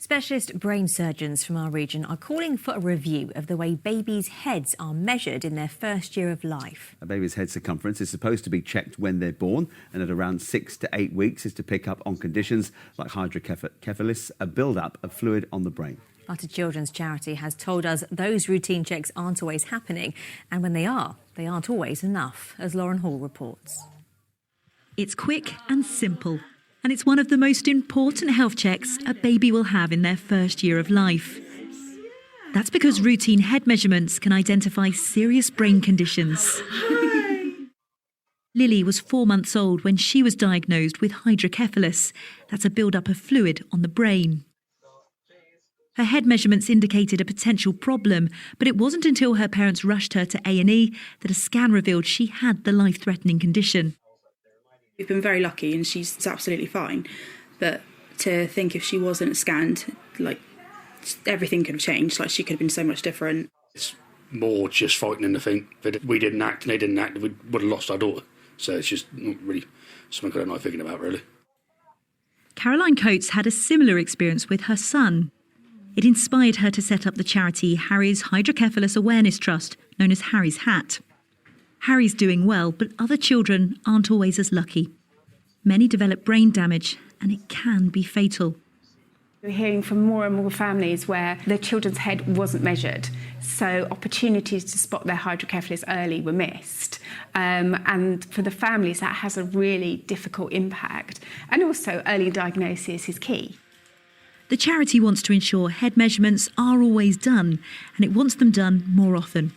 Specialist brain surgeons from our region are calling for a review of the way babies' heads are measured in their first year of life. A baby's head circumference is supposed to be checked when they're born, and at around 6 to 8 weeks is to pick up on conditions like hydrocephalus, a build-up of fluid on the brain. But a children's charity has told us those routine checks aren't always happening, and when they are, they aren't always enough, as Lauren Hall reports. It's quick and simple, and it's one of the most important health checks a baby will have in their first year of life. That's because routine head measurements can identify serious brain conditions. Lily was 4 months old when she was diagnosed with hydrocephalus. That's a build-up of fluid on the brain. Her head measurements indicated a potential problem, but it wasn't until her parents rushed her to A&E that a scan revealed she had the life-threatening condition. We've been very lucky and she's absolutely fine. But to think if she wasn't scanned, like, everything could have changed. Like, she could have been so much different. It's more just frightening to think that if we didn't act and they didn't act, we would have lost our daughter. So it's just not really something I'm not thinking about, really. Caroline Coates had a similar experience with her son. It inspired her to set up the charity Harry's Hydrocephalus Awareness Trust, known as Harry's Hat. Harry's doing well, but other children aren't always as lucky. Many develop brain damage, and it can be fatal. We're hearing from more and more families where their children's head wasn't measured, so opportunities to spot their hydrocephalus early were missed. And for the families, that has a really difficult impact. And also, early diagnosis is key. The charity wants to ensure head measurements are always done, and it wants them done more often.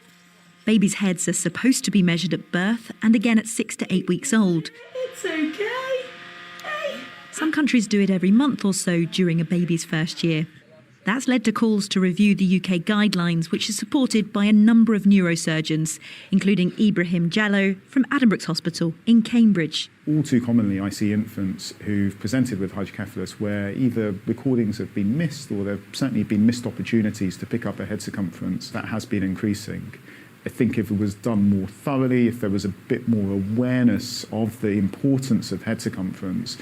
Babies' heads are supposed to be measured at birth and again at 6 to 8 weeks old. It's okay. Hey. Some countries do it every month or so during a baby's first year. That's led to calls to review the UK guidelines, which is supported by a number of neurosurgeons, including Ibrahim Jallo from Addenbrooke's Hospital in Cambridge. All too commonly, I see infants who've presented with hydrocephalus where either recordings have been missed or there have certainly been missed opportunities to pick up a head circumference. That has been increasing. I think if it was done more thoroughly, if there was a bit more awareness of the importance of head circumference,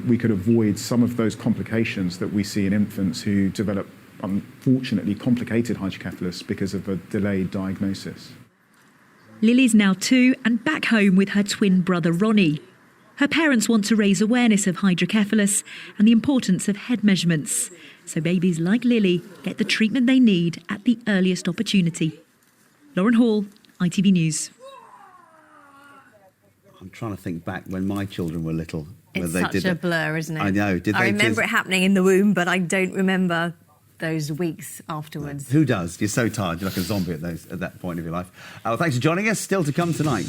we could avoid some of those complications that we see in infants who develop, unfortunately, complicated hydrocephalus because of a delayed diagnosis. Lily's now 2 and back home with her twin brother Ronnie. Her parents want to raise awareness of hydrocephalus and the importance of head measurements, so babies like Lily get the treatment they need at the earliest opportunity. Lauren Hall, ITV News. I'm trying to think back when my children were little. It's such a blur, isn't it? I know. I remember it happening in the womb, but I don't remember those weeks afterwards. Who does? You're so tired. You're like a zombie at that point of your life. Well, thanks for joining us. Still to come tonight.